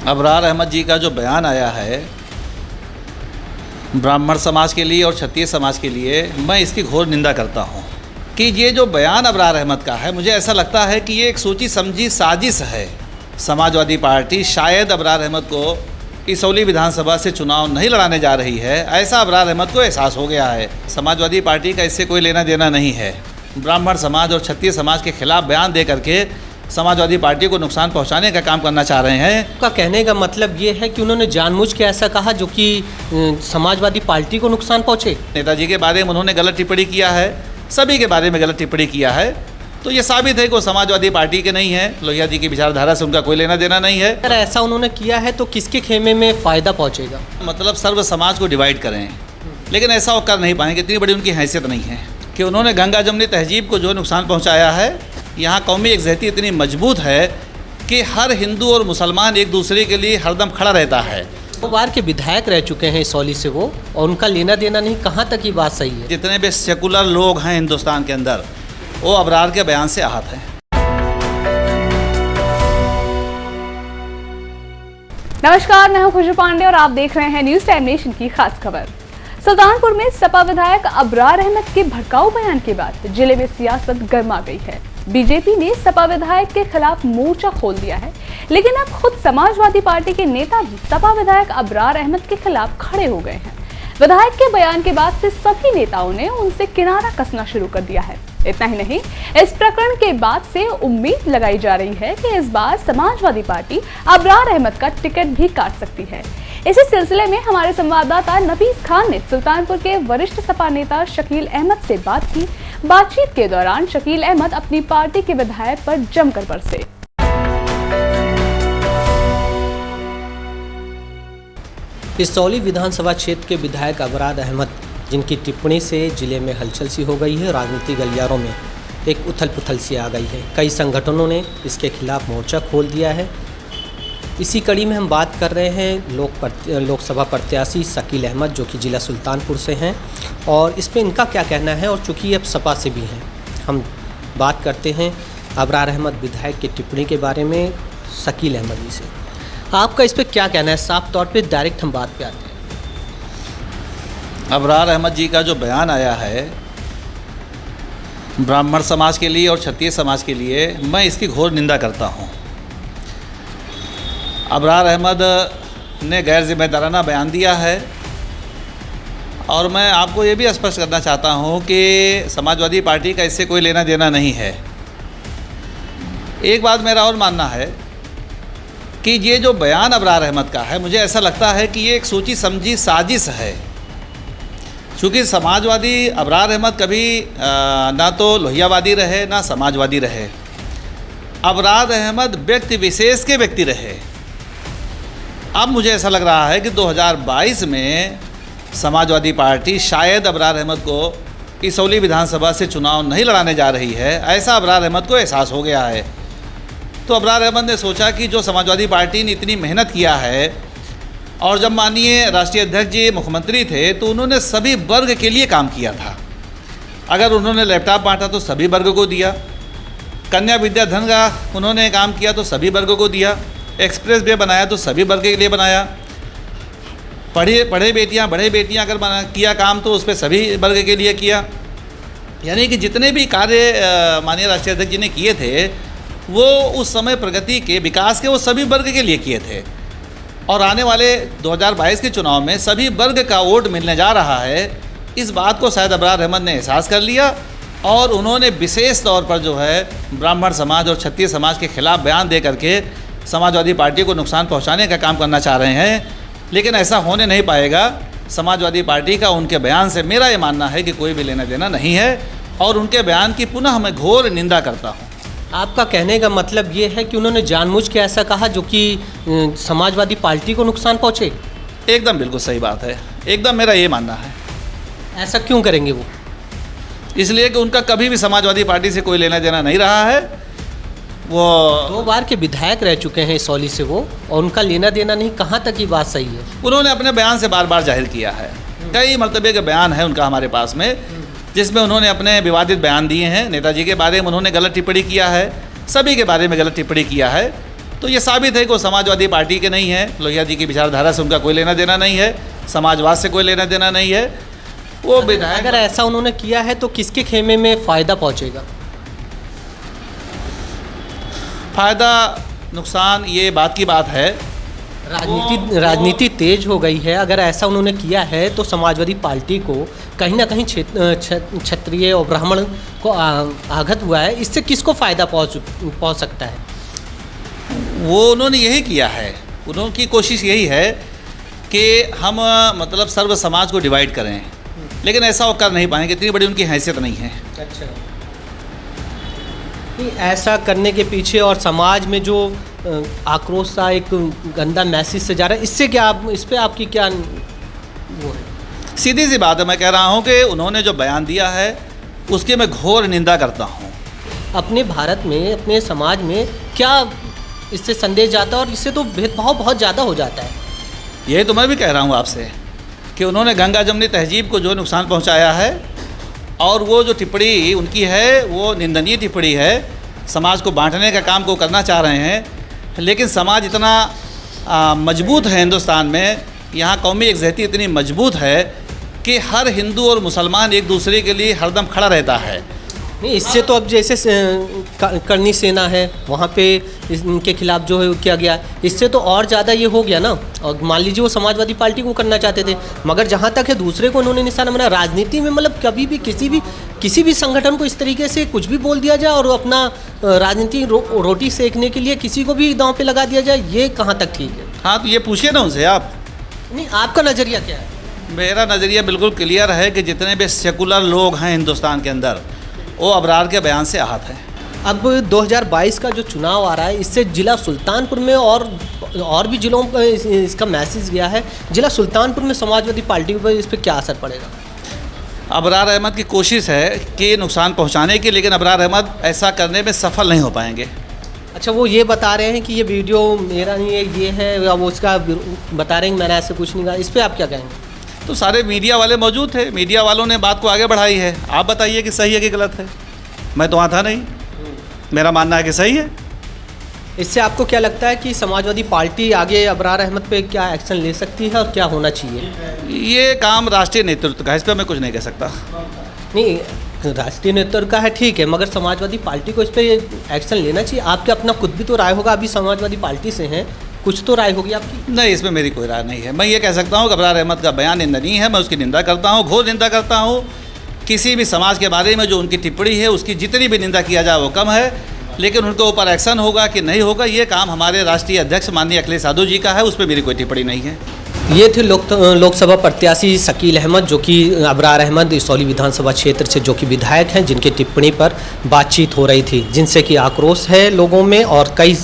अबरार अहमद जी का जो बयान आया है ब्राह्मण समाज के लिए और क्षत्रिय समाज के लिए, मैं इसकी घोर निंदा करता हूँ कि ये जो बयान अबरार अहमद का है, मुझे ऐसा लगता है कि ये एक सोची समझी साजिश है। समाजवादी पार्टी शायद अबरार अहमद को इसौली विधानसभा से चुनाव नहीं लड़ाने जा रही है, ऐसा अबरार अहमद को एहसास हो गया है। समाजवादी पार्टी का इससे कोई लेना देना नहीं है। ब्राह्मण समाज और क्षत्रिय समाज के खिलाफ बयान दे करके समाजवादी पार्टी को नुकसान पहुंचाने का काम करना चाह रहे हैं। का कहने का मतलब ये है कि उन्होंने जानबूझ के ऐसा कहा जो कि समाजवादी पार्टी को नुकसान पहुंचे। नेताजी के बारे में उन्होंने गलत टिप्पणी किया है, सभी के बारे में गलत टिप्पणी किया है, तो ये साबित है कि वो समाजवादी पार्टी के नहीं है। लोहिया जी की विचारधारा से उनका कोई लेना देना नहीं है। अगर ऐसा उन्होंने किया है तो किसके खेमे में फ़ायदा पहुँचेगा? मतलब सर्व समाज को डिवाइड करें, लेकिन ऐसा वो कर नहीं पाएंगे। इतनी बड़ी उनकी हैसियत नहीं है कि उन्होंने गंगा जमनी तहजीब को जो नुकसान पहुँचाया है। यहाँ कौमी यकजहती इतनी मजबूत है कि हर हिंदू और मुसलमान एक दूसरे के लिए हरदम खड़ा रहता है। 2 बार के विधायक रह चुके हैं इसौली से वो, और उनका लेना देना नहीं, कहाँ तक ये बात सही है? जितने भी सेकुलर लोग हैं हिंदुस्तान के अंदर, वो अबरार के बयान से आहत हैं। नमस्कार, मैं हूं खुशबू पांडे और आप देख रहे हैं न्यूज टाइम नेशन की खास खबर। सुल्तानपुर में सपा विधायक अबरार अहमद के भड़काऊ बयान के बाद जिले में सियासत गर्मा गई है। बीजेपी ने सपा विधायक के खिलाफ मोर्चा खोल दिया है, लेकिन अब खुद समाजवादी पार्टी के नेता भी सपा विधायक अबरार अहमद के खिलाफ खड़े हो गए हैं। विधायक के बयान के बाद से सभी नेताओं ने उनसे किनारा कसना शुरू कर दिया है। इतना ही नहीं, इस प्रकरण के बाद से उम्मीद लगाई जा रही है कि इस बार समाजवादी पार्टी अबरार अहमद का टिकट भी काट सकती है। इसी सिलसिले में हमारे संवाददाता नफीस खान ने सुल्तानपुर के वरिष्ठ सपा नेता शकील अहमद से बात की। बातचीत के दौरान शकील अहमद अपनी पार्टी के विधायक पर जमकर बरसे। इसौली विधानसभा क्षेत्र के विधायक अबरार अहमद, जिनकी टिप्पणी से जिले में हलचल सी हो गई है, राजनीतिक गलियारों में एक उथल पुथल सी आ गई है। कई संगठनों ने इसके खिलाफ मोर्चा खोल दिया है। इसी कड़ी में हम बात कर रहे हैं लोकसभा प्रत्याशी शकील अहमद, जो कि ज़िला सुल्तानपुर से हैं, और इस पर इनका क्या कहना है, और चूँकि अब सपा से भी हैं। हम बात करते हैं अबरार अहमद विधायक की टिप्पणी के बारे में शकील अहमद जी से। आपका इस पर क्या कहना है? साफ तौर पे डायरेक्ट हम बात पे आते हैं। अबरार अहमद जी का जो बयान आया है ब्राह्मण समाज के लिए और क्षत्रिय समाज के लिए, मैं इसकी घोर निंदा करता हूँ। अबरार अहमद ने गैर जिम्मेदाराना बयान दिया है, और मैं आपको ये भी स्पष्ट करना चाहता हूँ कि समाजवादी पार्टी का इससे कोई लेना देना नहीं है। एक बात मेरा और मानना है कि ये जो बयान अबरार अहमद का है, मुझे ऐसा लगता है कि ये एक सोची समझी साजिश है। चूँकि समाजवादी अबरार अहमद कभी ना तो लोहियावादी रहे ना समाजवादी रहे। अबरार अहमद व्यक्ति विशेष के व्यक्ति रहे। अब मुझे ऐसा लग रहा है कि 2022 में समाजवादी पार्टी शायद अबरार अहमद को इसौली विधानसभा से चुनाव नहीं लड़ाने जा रही है, ऐसा अबरार अहमद को एहसास हो गया है। तो अबरार अहमद ने सोचा कि जो समाजवादी पार्टी ने इतनी मेहनत किया है, और जब माननीय राष्ट्रीय अध्यक्ष जी मुख्यमंत्री थे तो उन्होंने सभी वर्ग के लिए काम किया था। अगर उन्होंने लैपटॉप बांटा तो सभी वर्ग को दिया, कन्या विद्याधन का उन्होंने काम किया तो सभी वर्ग को दिया, एक्सप्रेस वे बनाया तो सभी वर्ग के लिए बनाया, पढ़े बेटियां बड़े बेटियां अगर किया काम तो उस पर सभी वर्ग के लिए किया। यानी कि जितने भी कार्य माननीय राष्ट्रीय अध्यक्ष जी ने किए थे, वो उस समय प्रगति के विकास के वो सभी वर्ग के लिए किए थे। और आने वाले 2022 के चुनाव में सभी वर्ग का वोट मिलने जा रहा है। इस बात को शायद अबरार अहमद ने एहसास कर लिया, और उन्होंने विशेष तौर पर जो है ब्राह्मण समाज और क्षत्रिय समाज के खिलाफ बयान दे करके समाजवादी पार्टी को नुकसान पहुंचाने का काम करना चाह रहे हैं। लेकिन ऐसा होने नहीं पाएगा। समाजवादी पार्टी का उनके बयान से मेरा ये मानना है कि कोई भी लेना देना नहीं है, और उनके बयान की पुनः मैं घोर निंदा करता हूँ। आपका कहने का मतलब ये है कि उन्होंने जानबूझ के ऐसा कहा जो कि समाजवादी पार्टी को नुकसान पहुँचे? एकदम बिल्कुल सही बात है, एकदम मेरा ये मानना है। ऐसा क्यों करेंगे वो? इसलिए कि उनका कभी भी समाजवादी पार्टी से कोई लेना देना नहीं रहा है। वो 2 बार के विधायक रह चुके हैं इसौली से वो, और उनका लेना देना नहीं, कहाँ तक ये बात सही है? उन्होंने अपने बयान से बार बार जाहिर किया है। कई मरतबे के बयान है उनका हमारे पास में, जिसमें उन्होंने अपने विवादित बयान दिए हैं। नेताजी के बारे में उन्होंने गलत टिप्पणी किया है, सभी के बारे में गलत टिप्पणी किया है। तो ये साबित है कि वो समाजवादी पार्टी के नहीं है, लोहिया जी की विचारधारा से उनका कोई लेना देना नहीं है, समाजवाद से कोई लेना देना नहीं है। वो विधायक अगर ऐसा उन्होंने किया है तो किसके खेमे में फ़ायदा पहुंचेगा? फ़ायदा नुकसान ये बात की बात है। राजनीति तेज हो गई है। अगर ऐसा उन्होंने किया है तो समाजवादी पार्टी को कहीं ना कहीं क्षत्रिय और ब्राह्मण को आघात हुआ है। इससे किसको फ़ायदा पहुंच सकता है? वो उन्होंने यही किया है, उनकी कोशिश यही है कि हम मतलब सर्व समाज को डिवाइड करें, लेकिन ऐसा वो कर नहीं पाएंगे, इतनी बड़ी उनकी हैसियत नहीं है। अच्छा, ऐसा करने के पीछे और समाज में जो आक्रोश सा एक गंदा मैसेज से जा रहा है, इससे क्या इस पर आपकी क्या वो है? सीधी सी बात है, मैं कह रहा हूँ कि उन्होंने जो बयान दिया है उसकी मैं घोर निंदा करता हूँ। अपने भारत में, अपने समाज में क्या इससे संदेश जाता है और इससे तो भेदभाव बहुत ज़्यादा हो जाता है। यही तो मैं भी कह रहा हूँ आपसे कि उन्होंने गंगा जमनी तहजीब को जो नुकसान पहुँचाया है और वो जो टिप्पणी उनकी है वो निंदनीय टिप्पणी है। समाज को बांटने का काम को करना चाह रहे हैं, लेकिन समाज इतना मजबूत है हिंदुस्तान में, यहाँ कौमी एकजहती इतनी मजबूत है कि हर हिंदू और मुसलमान एक दूसरे के लिए हरदम खड़ा रहता है। नहीं, इससे तो अब जैसे करनी सेना है वहाँ पे इनके खिलाफ जो है किया गया, इससे तो और ज़्यादा ये हो गया ना। और मान लीजिए वो समाजवादी पार्टी को करना चाहते थे, मगर जहाँ तक है दूसरे को उन्होंने निशाना बनाया। राजनीति में मतलब कभी भी किसी भी संगठन को इस तरीके से कुछ भी बोल दिया जाए और अपना राजनीति रोटी सेकने के लिए किसी को भी दांव पे लगा दिया जाए, ये कहाँ तक ठीक है? हाँ, तो ये पूछिए ना उनसे आप। नहीं, आपका नज़रिया क्या है? मेरा नज़रिया बिल्कुल क्लियर है कि जितने भी सेकुलर लोग हैं हिंदुस्तान के अंदर वो अबरार के बयान से आहत हैं। अब 2022 का जो चुनाव आ रहा है, इससे ज़िला सुल्तानपुर में और भी ज़िलों पर इसका मैसेज गया है। ज़िला सुल्तानपुर में समाजवादी पार्टी पर इस पर क्या असर पड़ेगा? अबरार अहमद की कोशिश है कि नुकसान पहुंचाने की, लेकिन अबरार अहमद ऐसा करने में सफल नहीं हो पाएंगे। अच्छा, वो ये बता रहे हैं कि ये वीडियो मेरा नहीं है, ये है, या वो उसका बता रहे हैं मैंने ऐसे कुछ नहीं कहा। इस पर आप क्या कहेंगे? तो सारे मीडिया वाले मौजूद थे, मीडिया वालों ने बात को आगे बढ़ाई है। आप बताइए कि सही है कि गलत है। मैं तो वहाँ था नहीं, मेरा मानना है कि सही है। इससे आपको क्या लगता है कि समाजवादी पार्टी आगे अबरार अहमद पे क्या एक्शन ले सकती है और क्या होना चाहिए? ये काम राष्ट्रीय नेतृत्व का है, इस पर मैं कुछ नहीं कह सकता। नहीं, राष्ट्रीय नेतृत्व का है ठीक है, मगर समाजवादी पार्टी को इस पर एक्शन लेना चाहिए। आपके अपना खुद भी तो राय होगा, अभी समाजवादी पार्टी से हैं, कुछ तो राय होगी आपकी? नहीं, इसमें मेरी कोई राय नहीं है। मैं ये कह सकता हूँ कि अबरार अहमद का बयान निंदनीय है, मैं उसकी निंदा करता हूँ, घोर निंदा करता हूँ। किसी भी समाज के बारे में जो उनकी टिप्पणी है उसकी जितनी भी निंदा किया जाए वो कम है, लेकिन उनके ऊपर एक्शन होगा कि नहीं होगा ये काम हमारे राष्ट्रीय अध्यक्ष माननीय अखिलेश यादव जी का है, उस पर मेरी कोई टिप्पणी नहीं है। ये थे लोकसभा प्रत्याशी शकील अहमद, जो कि अबरार अहमद इसौली विधानसभा क्षेत्र से जो कि विधायक हैं, जिनकी टिप्पणी पर बातचीत हो रही थी, जिनसे कि आक्रोश है लोगों में और कई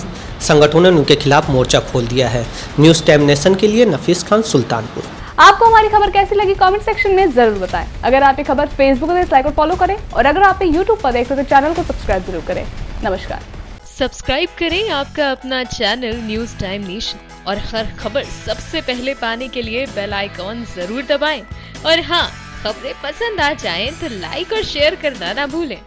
संगठनों ने उनके खिलाफ मोर्चा खोल दिया है। न्यूज़ टाइम नेशन के लिए नफीस खान, सुल्तानपुर। आपको हमारी खबर कैसी लगी कमेंट सेक्शन में जरूर बताएं। अगर आप ये खबर फेसबुक पर लाइक और फॉलो करें और अगर आप यूट्यूब पर देखते तो चैनल को सब्सक्राइब जरूर करें। नमस्कार। सब्सक्राइब करें आपका अपना चैनल न्यूज़ टाइम नेशन और हर खबर सबसे पहले पाने के लिए बेल आइकॉन जरूर दबाएं। और हाँ, खबरें पसंद आ जाएं तो लाइक और शेयर करना ना भूलें।